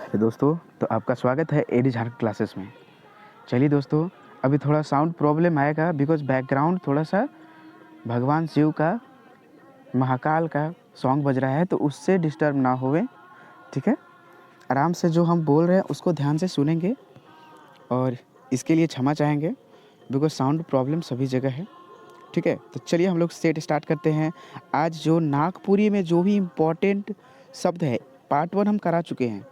तो दोस्तों, तो आपका स्वागत है एडी झारखंड क्लासेस में। चलिए दोस्तों, अभी थोड़ा साउंड प्रॉब्लम आएगा बिकॉज़ बैकग्राउंड थोड़ा-सा भगवान शिव का, महाकाल का सॉन्ग बज रहा है, तो उससे डिस्टर्ब ना होवे, ठीक है? आराम से जो हम बोल रहे हैं उसको ध्यान से सुनेंगे और इसके लिए क्षमा चाहेंगे बिकॉज़ साउंड प्रॉब्लम सभी जगह है, ठीक है? तो चलिए हम लोग सेट स्टार्ट करते हैं। आज जो नागपुरी में जो भी इम्पोर्टेंट शब्द है, पार्ट 1 हम करा चुके हैं।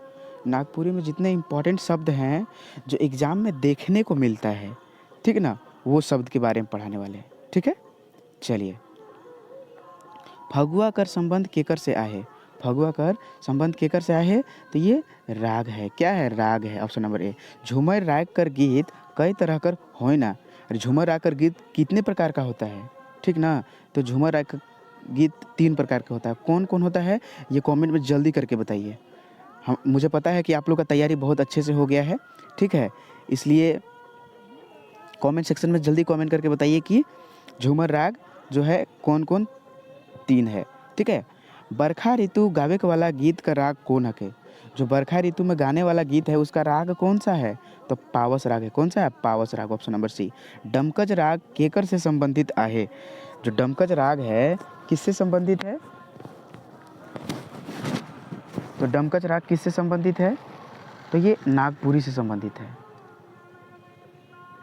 नागपुरी में जितने इम्पोर्टेंट शब्द हैं, जो एग्ज़ाम में देखने को मिलता है, ठीक है ना? वो शब्द के बारे में पढ़ाने वाले हैं, ठीक है? चलिए। फगुआ कर संबंध केकर से आहे? फगुआ कर संबंध केकर से आहे? तो ये राग है। क्या है? राग है। Option number A. झूमर राग कर गीत कई तरह कर होय ना। अरे झूमर राग कर गीत कितने प्रकार का होता है? ठीक ना? तो झूमर राग का गीत 3 प्रकार का होता है। कौन-कौन होता है? ये कमेंट में जल्दी करके बताइए। मुझे पता है कि आप लोग का तैयारी बहुत अच्छे से हो गया है, ठीक है? इसलिए कमेंट सेक्शन में जल्दी कमेंट करके बताइए कि झूमर राग जो है कौन-कौन 3 है, ठीक है? बरखा ऋतु गावे के वाला गीत का राग कौन हके? जो बरखा ऋतु में गाने वाला गीत है उसका राग कौन-सा है? तो पावस राग है। कौन-सा है? पावस राग, ऑप्शन नंबर सी। डमकज राग केकर से संबंधित आहे? जो डमकज राग है किससे संबंधित है? तो डमकज राग किससे संबंधित है? तो ये नागपुरी से संबंधित है,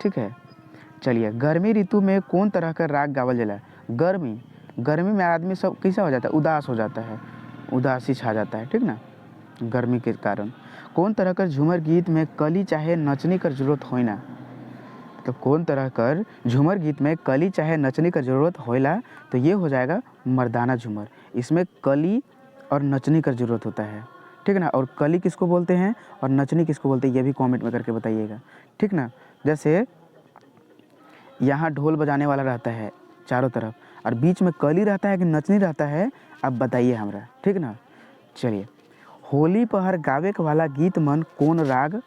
ठीक है? चलिए, गर्मी ऋतु में कौन तरह का राग गावल जाला? गर्मी में आदमी सब कैसा हो जाता है? उदास हो जाता है, उदासी छा जाता है, ठीक ना? गर्मी के कारण। कौन तरह कर झूमर गीत में कली चाहे नचनी कर जरूरत होय ना? तो कौन तरह कर झूमर गीत में कली चाहे नचनी का ज़रूरत होइला? तो ये हो जाएगा मर्दाना झूमर। इसमें कली और नचनी का ज़रूरत होता है, ठीक है ना? और कली किसको बोलते हैं और नचनी किसको बोलते हैं, ये भी कमेंट में करके बताइएगा, ठीक ना? जैसे यहाँ ढोल बजाने वाला रहता है चारों तरफ और बीच में कली रहता है कि नचनी रहता है, अब बताइए हमरा, ठीक ना? चलिए, होली पहर गावे के वाला गीत मन कौन राग?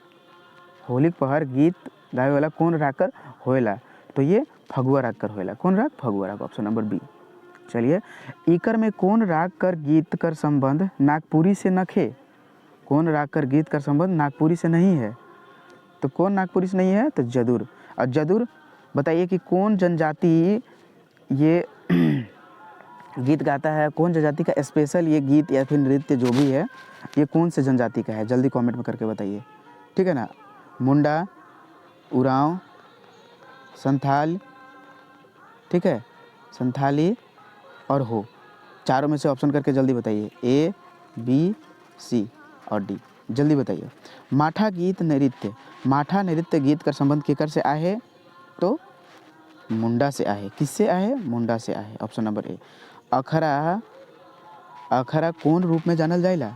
होली पहर गीत गावे वाला कौन राग कर होएला? तो ये फगुआ राग कर होएला। कौन राग? फगुआ राग, ऑप्शन नंबर बी। चलिए, इकर में कौन राग कर गीत कर संबंध नागपुरी से नखे? कौन राग कर गीत कर संबंध नागपुरी से नहीं है? तो कौन नागपुरी से नहीं है? तो जदुर। और जदुर बताइए कि कौन जनजाति ये गीत गाता है? कौन जनजाति का स्पेशल ये गीत या फिर नृत्य जो भी है, ये कौन से जनजाति का है? जल्दी कमेंट में करके बताइए, ठीक है ना? मुंडा, उरांव, संथाल, ठीक है? संथाली और हो। चारों में से ऑप्शन करके जल्दी बताइए, ए, बी, सी और डी। जल्दी बताइए। माठा गीत नृत्य, माठा नृत्य गीत का संबंध केकर से आहे? तो मुंडा से आहे। किससे आहे? मुंडा से आहे, ऑप्शन नंबर ए। अखरा, अखरा कौन रूप में जानल जाइला?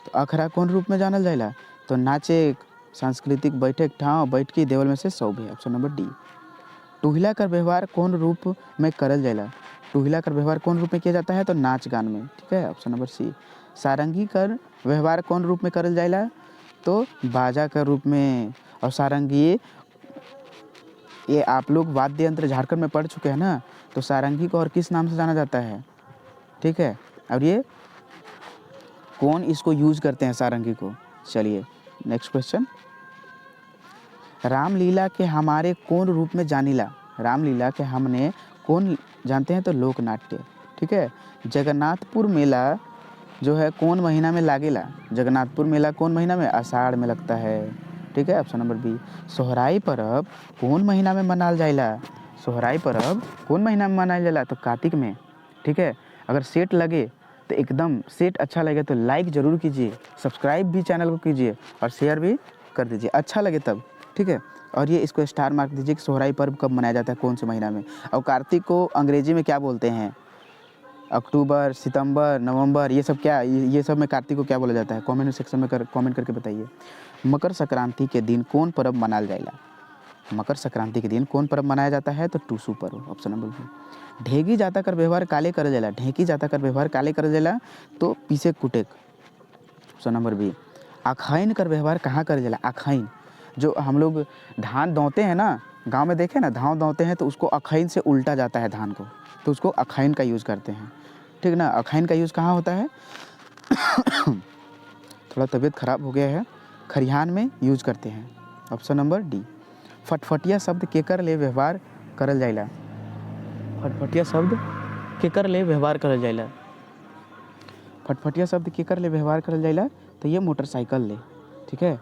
तो अखरा कौन रूप में जानल जाइला? तो नाचे, सांस्कृतिक बैठक ठाव, बैठकी देवल में से सब है, ऑप्शन नंबर डी। टुहिला कर व्यवहार कौन रूप में करल जाइला? टुहिला कर व्यवहार कौन रूप में किया जाता है? तो नाच गान में, ठीक है, ऑप्शन नंबर सी। सारंगी कर व्यवहार कौन रूप में करल जाइला? तो बाजा का रूप में। और सारंगी ये आप लोग वाद्य यंत्र झारखंड में पढ़ चुके हैं ना, तो सारंगी को और किस नाम से जाना जाता है, ठीक है? और ये कौन इसको यूज करते हैं सारंगी को? चलिए नेक्स्ट क्वेश्चन। रामलीला के हमारे कौन रूप में जानीला? रामलीला के हमने कौन जानते हैं? तो लोक नाट्य, ठीक है? जगन्नाथपुर मेला जो है कौन महीना में लागेला? जगन्नाथपुर मेला कौन महीना में? आषाढ़ में लगता है, ठीक है, ऑप्शन नंबर बी। सोहराई पर्व कौन महीना में मनाल जाइला? सोहराई पर्व कौन महीना में मनाल जाइला? तो कार्तिक में, ठीक है? अगर सेट लगे तो एकदम सेट अच्छा लगे तो लाइक ज़रूर कीजिए, सब्सक्राइब भी चैनल को कीजिए और शेयर भी कर दीजिए, अच्छा लगे तब, ठीक है? और ये इसको स्टार मार्क दीजिए कि सोहराई पर्व कब मनाया जाता है, कौन से महीना में। और कार्तिक को अंग्रेजी में क्या बोलते हैं? अक्टूबर, सितंबर, नवंबर, ये सब क्या, ये सब में कार्तिक को क्या बोला जाता है? कमेंट सेक्शन में कमेंट करके बताइए। मकर संक्रांति के दिन कौन पर्व मनाल जाएगा? मकर संक्रांति के दिन कौन पर्व मनाया जाता है? तो टूसू पर्व, ऑप्शन नंबर बी। ढेगी जाता कर व्यवहार काले कर जाला? ढेकी जाता कर व्यवहार काले कर जाला? तो पीसे कुटेक, ऑप्शन नंबर बी। अखाइन कर व्यवहार कहाँ कर जाला? अखाइन जो हम लोग धान दौते हैं ना, गांव में देखे ना, धान दौते हैं तो उसको अखाइन से उल्टा जाता है धान को, तो उसको अखाइन का यूज़ करते हैं, ठीक ना? अखाइन का यूज़ कहाँ होता है? थोड़ा तबीयत ख़राब हो गया है खरिहान में यूज करते हैं। Option number D. फटफटिया शब्द केकर ले व्यवहार करल जाइला। फटफटिया शब्द केकर ले व्यवहार करल जाइला। फटफटिया शब्द केकर ले व्यवहार करल जाइला, तो ये मोटरसाइकिल ले, ठीक है,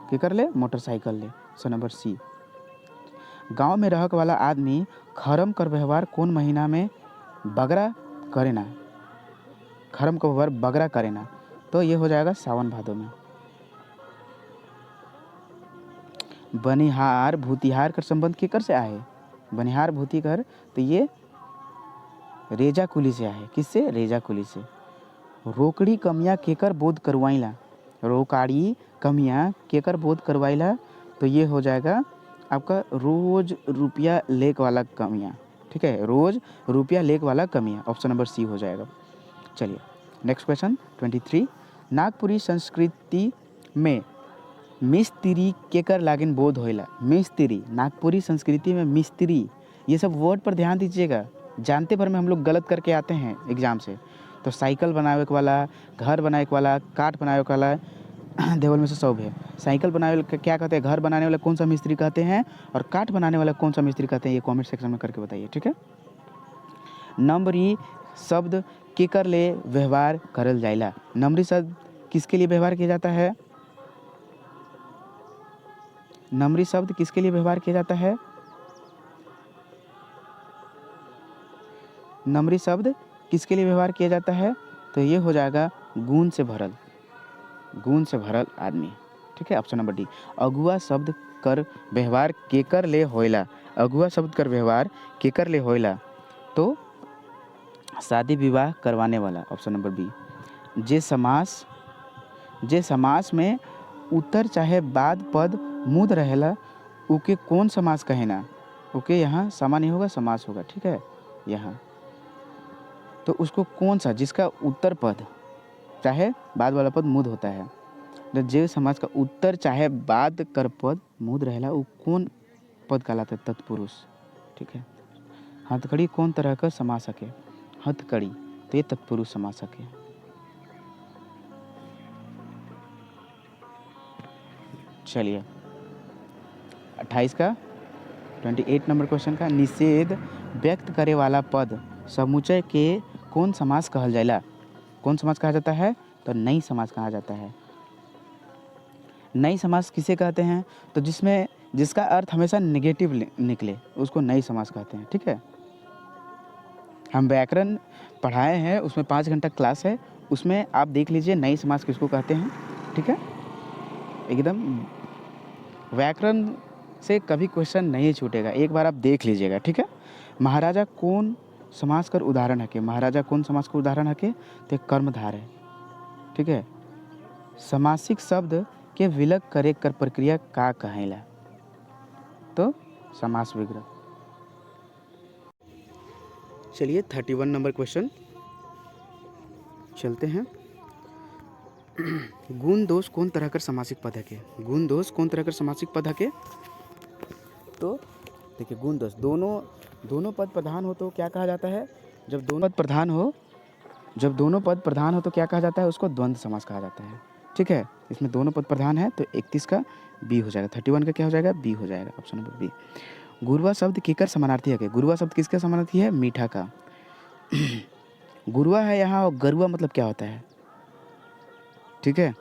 केकर ले, मोटरसाइकिल ले। Option number C. गांव में रहक वाला आदमी खरम कर व्यवहार कौन महीना में बगरा करेना। खरम का व्यवहार बगरा करेना, तो ये हो जाएगा सावन भादो में। बनिहार भूतिहार का संबंध केकर से आए। बनिहार भूतिकर, तो ये रेजा कुली से आए। किससे? रेजा कुली से। रोकड़ी कमियाँ केकर बोध करवाइला। रोकाड़ी कमियाँ केकर बोध करवाइला, तो ये हो जाएगा आपका रोज रुपया लेक वाला कमियाँ, ठीक है, रोज रुपया लेक वाला कमियाँ। ऑप्शन नंबर सी हो जाएगा। चलिए नेक्स्ट क्वेश्चन 23। नागपुरी संस्कृति में मिस्त्री केकर लागिन बोध होइला। मिस्त्री, नागपुरी संस्कृति में मिस्त्री, ये सब वर्ड पर ध्यान दीजिएगा। जानते भर में हम लोग गलत करके आते हैं एग्जाम से। तो साइकिल बनावे के वाला, घर बनावे के वाला, काठ बनावे के वाला, देवल में से सब है। साइकिल बनाने वाले क्या कहते हैं, घर बनाने वाला कौन सा मिस्त्री कहते हैं, और काठ बनाने वाला कौन सा मिस्त्री कहते हैं, ये कमेंट सेक्शन में करके बताइए, ठीक है। नम्बरी शब्द केकर ले व्यवहार करल जाइला। नम्बरी शब्द किसके लिए व्यवहार किया जाता है। नम्बरी शब्द किसके लिए व्यवहार किया जाता है। नम्बरी शब्द किसके लिए व्यवहार किया जाता है, तो ये हो जाएगा गुण से भरल, गुण से भरल आदमी, ठीक है। Option number D. अगुआ शब्द कर व्यवहार केकर ले होइला। अगुआ शब्द कर व्यवहार केकर ले होइला, तो शादी विवाह करवाने वाला। Option number B. जे समास में उत्तर चाहे बाद पद मुद रहेला, उके कौन समास कहेना। ओके, यहाँ समा नहीं होगा, समास होगा, ठीक है। यहाँ तो उसको कौन सा, जिसका उत्तर पद चाहे बाद वाला पद मुद होता है, तो जे समास का उत्तर चाहे बाद कर पद मुद रहेला, वो कौन पद कहलाता है, तत्पुरुष, ठीक है। हथकड़ी कौन तरह का समासक है। हथकड़ी, तो ये तत्पुरुष समासक है। चलिए 28 का 28 नंबर क्वेश्चन का, निषेध व्यक्त करे वाला पद समुच्चय के कौन समास कहल जाइला। कौन समास कहा जाता है, तो नई समास कहा जाता है। नई समास किसे कहते हैं, तो जिसका अर्थ हमेशा नेगेटिव निकले, उसको नई समास कहते हैं, ठीक है। हम व्याकरण पढ़ाए हैं, उसमें 5 घंटा क्लास है, उसमें आप देख लीजिए नई समास किसको कहते हैं, ठीक है। एकदम व्याकरण से कभी क्वेश्चन नहीं छूटेगा, एक बार आप देख लीजिएगा, ठीक है। महाराजा कौन समास कर उदाहरण है के। महाराजा कौन समास का उदाहरण है के, तो कर्मधार है, ठीक है। समासिक शब्द के विलग करे कर प्रक्रिया का कहेला, तो समास विग्रह। चलिए 31 नंबर क्वेश्चन चलते हैं। गुण दोष कौन तरह कर समासिक पद है के। गुण दोष कौन तरह कर समासिक पद है के, तो देखिए गुण दोष दोनों पद प्रधान हो तो क्या कहा जाता है। जब दोनों पद प्रधान हो तो क्या कहा जाता है, उसको द्वंद्व समास कहा जाता है, ठीक है। इसमें दोनों पद प्रधान है, तो 31 का बी हो जाएगा, 31 का क्या हो जाएगा, बी हो जाएगा। Option number B. गुरुआ शब्द केकर समानार्थी है। गुरुआ शब्द किसका समानार्थी है, मीठा का। गुरुआ है यहाँ, और गरुआ मतलब क्या होता है, ठीक है,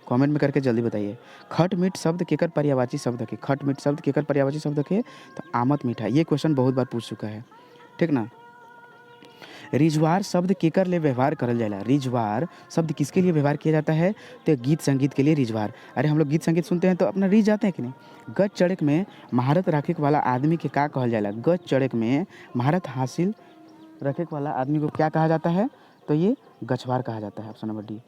कमेंट में करके जल्दी बताइए। खट मीठ शब्द केकर पर्यायवाची शब्द है। खट मीठ शब्द केकर पर्यायवाची शब्द है, तो आमत मीठा। ये क्वेश्चन बहुत बार पूछ चुका है, ठीक ना। रिजवार शब्द केकर ले व्यवहार करल जाएला। रिजवार शब्द किसके लिए व्यवहार किया जाता है, तो गीत संगीत के लिए रिजवार। अरे हम लोग गीत संगीत सुनते हैं तो अपना रिझ जाते हैं कि नहीं। गज चढ़क में महारत रखे वाला आदमी के का कहल जाएला। गज चढ़क में महारत हासिल रखे वाला आदमी को क्या कहा जाता है, तो ये गछवार कहा जाता है। Option number D.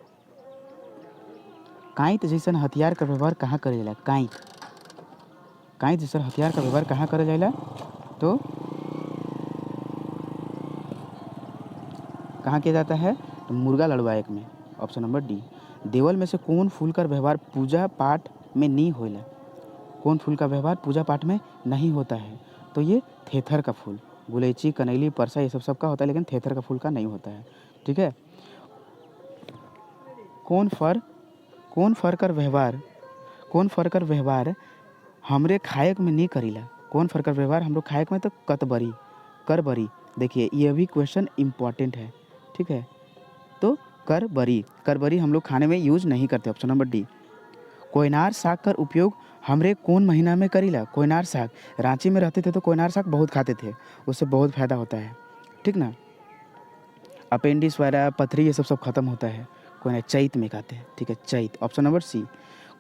कांइत जैसन हथियार का व्यवहार कहाँ करे जाएला। कांइत जैसन हथियार का व्यवहार कहाँ करे जाएला, तो कहाँ किया जाता है, तो मुर्गा लड़वा एक में। Option number D. देवल में से कौन फूल का व्यवहार पूजा पाठ में नहीं होइला। कौन फूल का व्यवहार पूजा पाठ में नहीं होता है, तो ये थेथर का फूल। गुलैची, कनैली, परसा, ये सब का होता है, लेकिन थेथर का फूल का नहीं होता है, ठीक है। कौन फर कर व्यवहार कौन फरकर व्यवहार हमरे खायक में नहीं करीला, कौन फरकर व्यवहार हमरो खायक में तो कतबरी करबरी। देखिए ये भी क्वेश्चन इम्पॉर्टेंट है, ठीक है। तो करबरी, करबरी हम लोग खाने में यूज नहीं करते, ऑप्शन नंबर डी। कोयनार साग कर उपयोग हमरे कौन महीना में करीला, कोयनार साग, रांची में रहते थे तो कोयनार साग बहुत खाते थे, उससे बहुत फायदा होता है, ठीक ना। अपेंडिक्स वगैरह पथरी ये सब खत्म होता है, कोई ना चैत में खाते हैं, ठीक है, चैत। Option number C.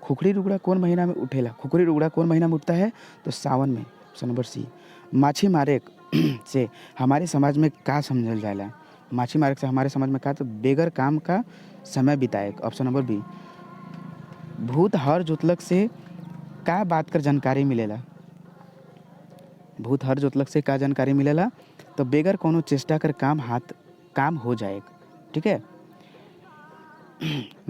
खुखड़ी रुगड़ा कौन महीना में उठेला, खुखड़ी रुगड़ा कौन महीना में उठता है, तो सावन में, ऑप्शन नंबर सी। माछी मारे से हमारे समाज में का समझल जाला, माछी मारे से हमारे समाज में का, तो बेगर काम का समय बिताए, ऑप्शन नंबर बी। भूत हर जोतलक से का बात कर जानकारी मिलेला, भूत हर जोतलक से का जानकारी मिलेला, तो बेगर कोनो चेष्टा कर काम हो जाए, ठीक है।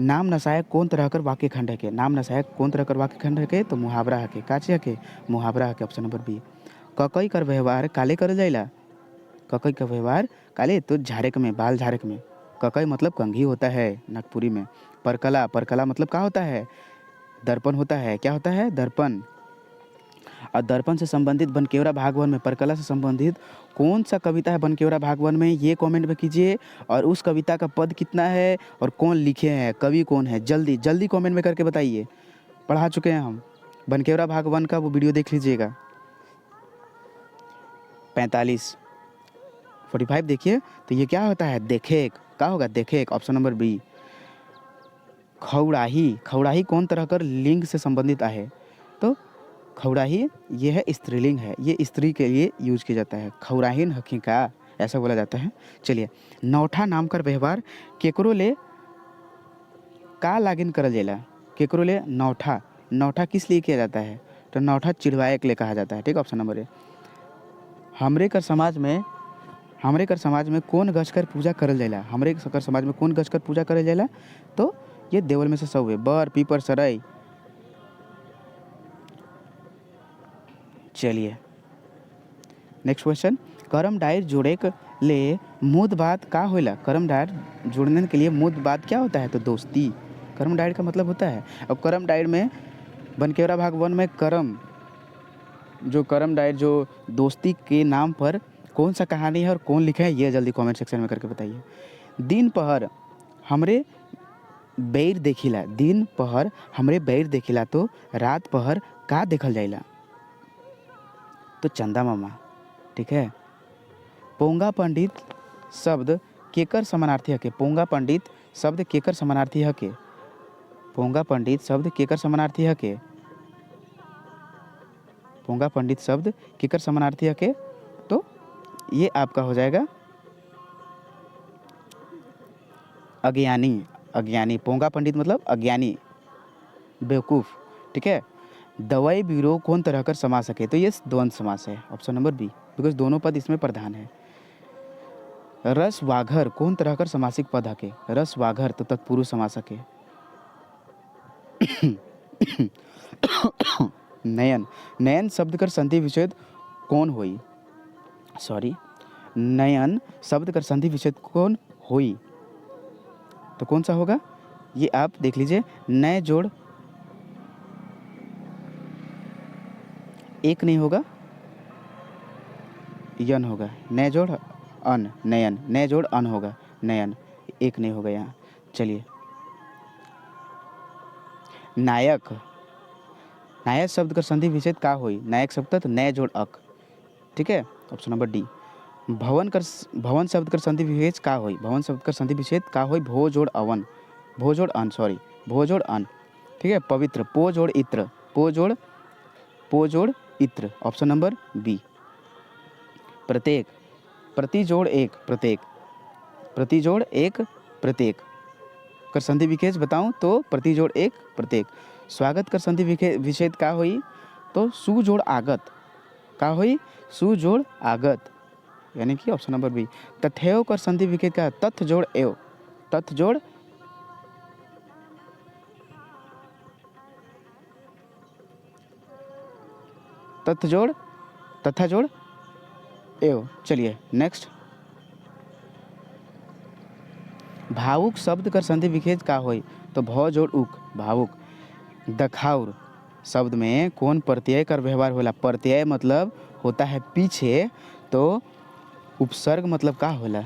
नाम नसायक कौन तरह कर वाक्य खंड है के, नाम नसायक कौन तरह कर वाक्य खंड है के, तो मुहावरा है के, काचे है के, मुहावरा है के, ऑप्शन नंबर बी। ककई कर व्यवहार काले कर जाइला, ककई का व्यवहार काले तो झाड़क में, बाल झाड़क में, ककई मतलब कंघी होता है नागपुरी में। परकला, परकला मतलब क्या होता है, दर्पण होता है, क्या होता है, दर्पण। और दर्पण से संबंधित बनकेवरा भागवन में, परकला से संबंधित कौन सा कविता है बनकेवरा भागवन में, ये कमेंट में कीजिए। और उस कविता का पद कितना है और कौन लिखे हैं, कवि कौन है, जल्दी जल्दी कमेंट में करके बताइए। पढ़ा चुके हैं हम बनकेवरा भागवन का, वो वीडियो देख लीजिएगा। 45 देखिए, तो ये क्या होता है, देखेक, क्या होगा, देखेक, ऑप्शन नंबर बी। खौड़ाही, खौड़ाही कौन तरह कर लिंग से संबंधित है, तो खौड़ाही ये है स्त्रीलिंग है, ये स्त्री के लिए यूज किया जाता है, खौराहीन हकी का ऐसा बोला जाता है। चलिए, नौठा नाम कर व्यवहार केकरो ले का लागिन करल जाला, केकरो ले नौठा, नौठा किस लिए किया जाता है, तो नौठा चिड़वाए के लिए कहा जाता है, ठीक, ऑप्शन नंबर ए। हमरे कर समाज में कौन गछ कर पूजा करल जाला, हमरे कर समाज में कौन गछ कर पूजा करल जाला, तो ये देवल में से सब है, बर पीपर सरई। चलिए नेक्स्ट क्वेश्चन, करम डायर जोड़े के लिए मुद बात का होला, करम डायर जोड़ने के लिए मुद बात क्या होता है, तो दोस्ती, करम डायर का मतलब होता है। अब करम डायर में बनकेवरा भागवन में करम डायर जो दोस्ती के नाम पर कौन सा कहानी है और कौन लिखा है, ये जल्दी कमेंट सेक्शन में करके बताइए। दिन पहर हमरे बैर देखिला, दिन पहर हमरे बैर देखिला, तो रात पहर का देखल जाइला, तो चंदा मामा, ठीक है। पोंगा पंडित शब्द केकर समानार्थी हके, पोंगा पंडित शब्द केकर समानार्थी हके, पोंगा पंडित शब्द केकर समानार्थी हके, पोंगा पंडित शब्द केकर समानार्थी हके, तो ये आपका हो जाएगा अज्ञानी, अज्ञानी, पोंगा पंडित मतलब अज्ञानी, बेवकूफ़, ठीक है। दवाई बीरो कौन तरह कर समास सके, तो ये द्वंद्व समास है, ऑप्शन नंबर बी, बिकॉज दोनों पद इसमें प्रधान है। रस वाघर कौन तरह कर समासिक पद हके, रस वाघर तो तत्पुरुष समास हके। नयन, नयन शब्द कर संधि विच्छेद कौन होई, सॉरी, नयन शब्द कर संधि विच्छेद कौन होई, तो कौन सा होगा, ये आप देख लीजिए। नए जोड़ एक नहीं होगा, यन होगा, नए जोड़ अन, नयन, नए जोड़ अन होगा, नयन, एक नहीं होगा यहाँ। चलिए, नायक, नायक शब्द का संधि विच्छेद का होई, नायक शब्द तो नए जोड़ अक, ठीक है, ऑप्शन नंबर डी। भवन शब्द का संधि विच्छेद का होई, भवन शब्द का संधि विच्छेद का होई, भो जोड़ अवन, भो जोड़ अन, सॉरी, भो जोड़ अन, ठीक है। पवित्र, पो जोड़ इत्र, पो जोड़ इत्र, ऑप्शन नंबर बी। प्रत्येक, प्रति जोड़ एक, प्रत्येक, प्रति जोड़ एक, प्रत्येक कर संधि विच्छेद बताऊं तो प्रति जोड़ एक, प्रत्येक। स्वागत कर संधि विच्छेद का होई, तो सु जोड़ आगत, का होई, सु जोड़ आगत, यानी कि ऑप्शन नंबर बी। तथ्यों कर संधि विच्छेद का, तथ जोड़ एव, तथ जोड़ तथ जोड़ तथा जोड़ एव। चलिए नेक्स्ट, भावुक शब्द कर संधि विच्छेद का होई, तो भौ जोड़ उक, भावुक। दखाउर, शब्द में कौन प्रत्यय कर व्यवहार होला? प्रत्यय मतलब होता है पीछे, तो उपसर्ग मतलब का होला?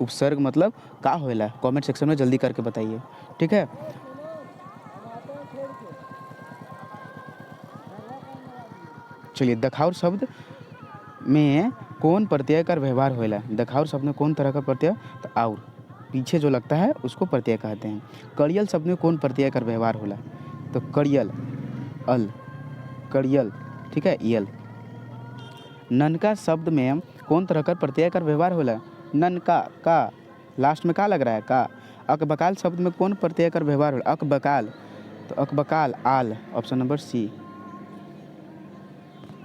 उपसर्ग मतलब का होला? कमेंट सेक्शन में जल्दी करके बताइए, ठीक है। चलिए, दखाउर शब्द में कौन प्रत्यय का व्यवहार होला? दखाउर शब्द में कौन तरह का प्रत्यय? तो और पीछे जो लगता है उसको प्रत्यय कहते हैं। कड़ियल शब्द में कौन प्रत्यय का व्यवहार होला? तो कड़ियल, अल, कड़ियल, ठीक है, यल। ननका शब्द में कौन तरह का प्रत्यय का व्यवहार होला? ननका, का, लास्ट में का लग रहा है? का। अकबकाल शब्द में कौन प्रत्यय का व्यवहार होला? अकबकाल, तो अकबकाल, आल, ऑप्शन नंबर सी।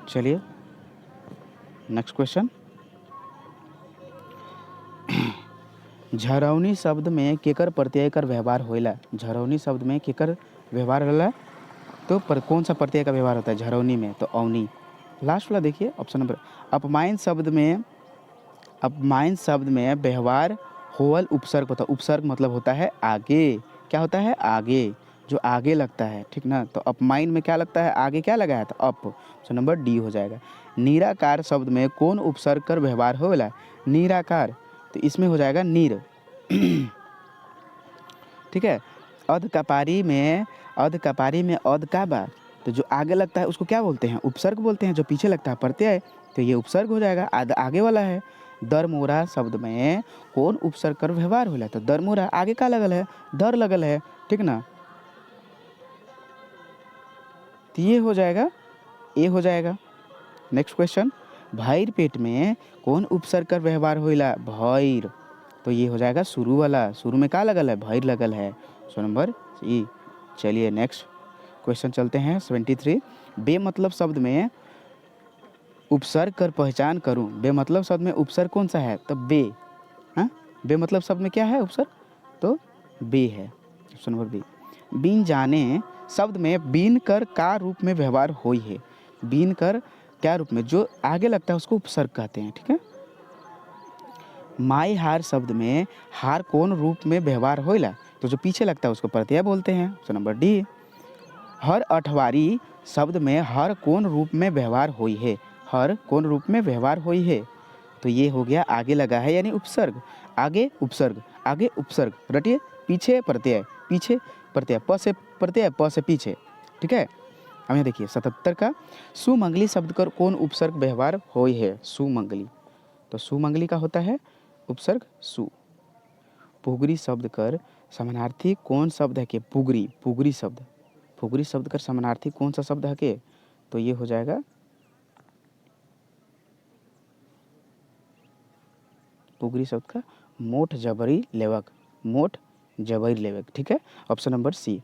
चलिए नेक्स्ट क्वेश्चन। झरौनी शब्द में केकर प्रत्यय कर व्यवहार होइला? झरौनी शब्द में केकर व्यवहार होला? तो कौन सा प्रत्यय का व्यवहार होता है झरौनी में? तो औनी। लास्ट वाला देखिए, ऑप्शन नंबर। अपमायन शब्द में, अपमायन शब्द में व्यवहार होवल उपसर्ग होता है। उपसर्ग मतलब होता है आगे। क्या होता है? आगे, जो आगे लगता है, ठीक ना। तो अपमायन में क्या लगता है? आगे क्या लगा है? तो अप, ऑप्शन नंबर डी हो जाएगा। निराकार शब्द में कौन उपसर्ग कर व्यवहार होगा? निराकार, तो इसमें हो जाएगा नीर, ठीक है। अध कपारी में, अध कपारी में अध का बा, तो जो आगे लगता है उसको क्या बोलते हैं? उपसर्ग बोलते हैं। जो पीछे लगता है प्रत्यय, तो ये उपसर्ग हो जाएगा, आगे वाला है। दरमोरा शब्द में कौन उपसर्ग कर व्यवहार होला? तो दरमोरा आगे का लगल है? दर लगल है, ठीक ना। तो ये हो जाएगा, ए हो जाएगा। Next question. भैर पेट में कौन उपसर्ग कर व्यवहार होइला? भैर, तो ये हो जाएगा शुरू वाला। शुरू में का लगल है? भैर लगल है, ऑप्शन नंबर सी। चलिए नेक्स्ट क्वेश्चन चलते हैं 73। बेमतलब शब्द में उपसर्ग कर पहचान करूं। बेमतलब शब्द में उपसर्ग कौन सा है? तो बे। हाँ, बेमतलब शब्द में क्या है उपसर्ग? तो बे है, ऑप्शन नंबर बी। बिन जाने शब्द में बीन कर का रूप में व्यवहार होई है? बीन कर क्या रूप में? जो आगे लगता है उसको उपसर्ग कहते हैं, ठीक है। माई हार शब्द में हार कौन रूप में व्यवहार होइला? तो जो पीछे लगता है उसको प्रत्यय बोलते हैं, ऑप्शन नंबर डी। हर अठवारी शब्द में हर कौन रूप में व्यवहार होई है? हर कौन रूप में व्यवहार होई है? तो ये हो गया आगे लगा है यानी उपसर्ग। आगे उपसर्ग, आगे उपसर्ग, रटिए। पीछे प्रत्यय, पीछे प्रत्यय, प से प्रत्यय, प से पीछे, ठीक है। अब यहाँ देखिए 77 का। सुमंगली शब्द कर कौन उपसर्ग व्यवहार होई है? सुमंगली, तो सुमंगली का होता है उपसर्ग सु। पुगरी शब्द कर समानार्थी कौन शब्द है के? पुगरी, पुगरी शब्द, पुगरी शब्द का समानार्थी कौन सा शब्द है के? तो ये हो जाएगा पुगरी शब्द का मोठ जबरी लेवक, मोठ जबरी लेवक, ठीक है, ऑप्शन नंबर सी।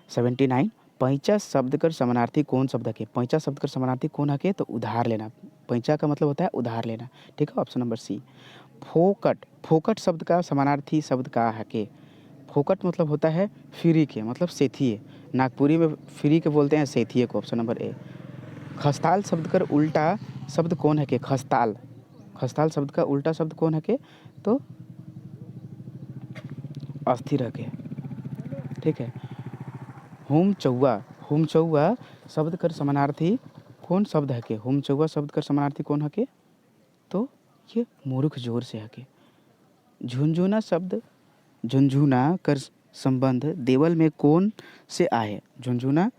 79। पैंचा शब्द कर समानार्थी कौन शब्द है के? पैंचा शब्द कर समानार्थी कौन है के? तो उधार लेना। पैंचा का मतलब होता है उधार लेना, ठीक है, ऑप्शन नंबर सी। फोकट, फोकट शब्द का समानार्थी शब्द का है के? फोकट मतलब होता है फ्री के, मतलब सेथिए। नागपुरी में फ्री के बोलते हैं सेथिए को, ऑप्शन नंबर ए। खस्ताल शब्द कर उल्टा शब्द कौन है के? खस्ताल, खस्ताल शब्द का उल्टा शब्द कौन है के? तो अस्थिर है के, ठीक है। होम चौवा, होम चौवा शब्द कर समानार्थी कौन शब्द है के? होम चौवा शब्द कर समानार्थी कौन है के? तो ये मूर्ख जोर से है के। झुंझुना शब्द, झुंझुना कर संबंध देवल में कौन से आए? झुंझुना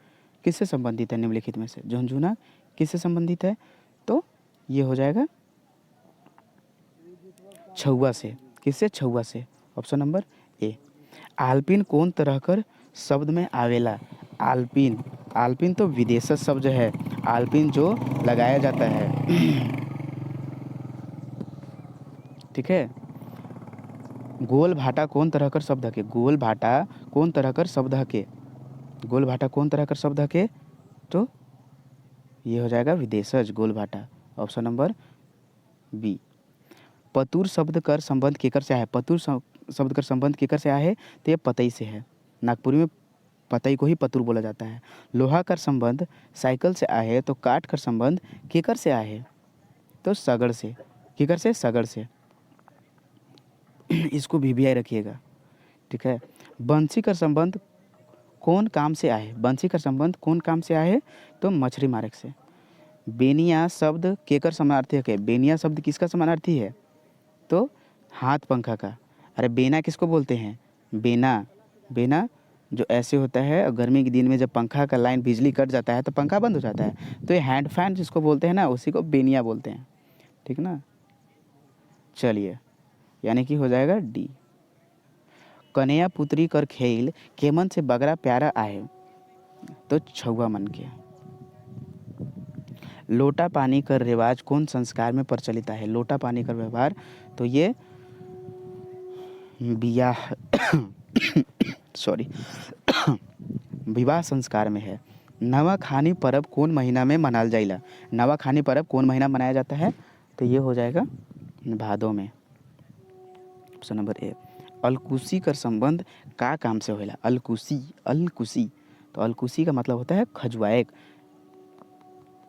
किससे संबंधित है निम्नलिखित में से? झुंझुना किससे संबंधित है? तो ये हो जाएगा छौवा से। किससे? छौवा से, ऑप्शन नंबर ए। आलपिन कौन तरह कर शब्द में आवेला? आलपिन, आलपिन तो विदेशज शब्द है। आलपिन जो लगाया जाता है, ठीक है। गोल भाटा कौन तरह कर शब्द है के? गोल भाटा कौन तरह कर शब्द है के? गोल भाटा कौन तरह कर शब्द है के? तो ये हो जाएगा विदेशज, गोल भाटा, ऑप्शन नंबर बी। पतुर शब्द कर संबंध केकर से है? पतुर शब्द कर संबंध केकर से है? तो ये पतई से है। नागपुरी में पतई को ही पतुर बोला जाता है। लोहा का संबंध साइकिल से आहे, तो काठ का संबंध केकर से आहे? तो सगड़ से। केकर से? सगड़ से। इसको भी रखिएगा, ठीक है। बंसी का संबंध कौन काम से आए, बंसी का संबंध कौन काम से आए, तो मछली मारक से। बेनिया शब्द केकर समानार्थी है, बेनिया शब्द किसका समानार्थी है, तो हाथ पंखा का। अरे बेना किसको बोलते हैं, बेना, बेना जो ऐसे होता है, और गर्मी के दिन में जब पंखा का लाइन बिजली कट जाता है तो पंखा बंद हो जाता है, तो ये हैंड फैन जिसको बोलते हैं ना, उसी को बेनिया बोलते हैं, ठीक ना। चलिए, यानी कि हो जाएगा डी। कन्या पुत्री कर खेल केमन से बगरा प्यारा आए, तो छुआ मन के। लोटा पानी का रिवाज कौन संस्कार में प्रचलित है, लोटा पानी का व्यवहार, तो ये बियाह सॉरी विवाह संस्कार में है। नवाखानी पर्व कौन महीना में मनाल जाइला, नवाखानी पर्व कौन महीना मनाया जाता है, तो ये हो जाएगा भादो में, ऑप्शन नंबर ए। अलकुशी का संबंध का काम से होला, अलकुशी, अलकुशी, तो अलकुशी का मतलब होता है खजुआएक,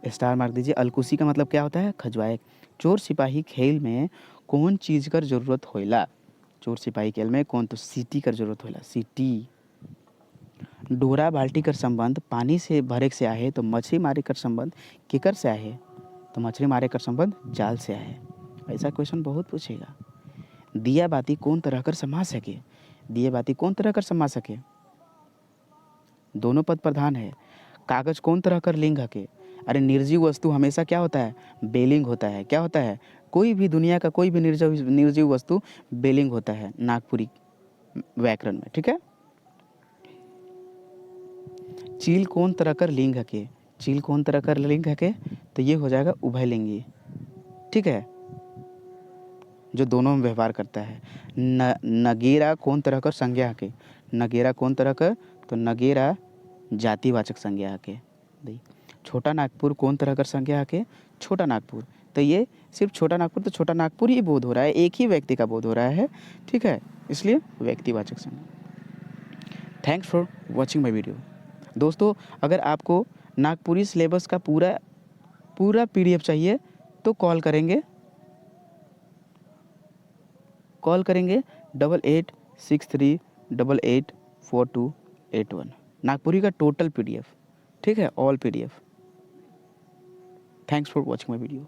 स्टार मार्क दीजिए। अलकुशी का मतलब क्या होता है, खजुआएक। चोर सिपाही खेल में कौन चीज़ कर जरूरत होला, चोर सिपाही खेल में कौन, तो सीटी कर जरूरत होला, सीटी। डोरा बाल्टी कर संबंध पानी से भरे से आहे, तो मछली मारे कर संबंध केकर से आहे, तो मछली मारे कर संबंध जाल से आहे। ऐसा क्वेश्चन बहुत पूछेगा। दिया बाती कौन तरह कर समा सके, दिया बाती कौन तरह कर समा सके, दोनों पद प्रधान है। कागज कौन तरह कर लिंग हके, अरे निर्जीव वस्तु हमेशा क्या होता है, बेलिंग होता है, क्या होता है, कोई भी दुनिया का कोई भी निर्जीव वस्तु बेलिंग होता है नागपुरी व्याकरण में, ठीक है। चील कौन तरह कर लिंग हके, चील कौन तरह कर लिंग हके, तो ये हो जाएगा उभयलिंगी, ठीक है, जो दोनों में व्यवहार करता है। नगेरा कौन तरह कर संज्ञा हके, नगेरा कौन तरह कर, तो नगेरा जातिवाचक संज्ञा हके। छोटा नागपुर कौन तरह कर संज्ञा हके, छोटा नागपुर, तो ये सिर्फ छोटा नागपुर, तो छोटा नागपुर ही बोध हो रहा है, एक ही व्यक्ति का बोध हो रहा है, ठीक है, इसलिए व्यक्तिवाचक संज्ञा। Thanks for watching my video. दोस्तों, अगर आपको नागपुरी सिलेबस का पूरा PDF चाहिए तो कॉल करेंगे 8863884281, नागपुरी का टोटल PDF, ठीक है, all PDF। Thanks for watching my video.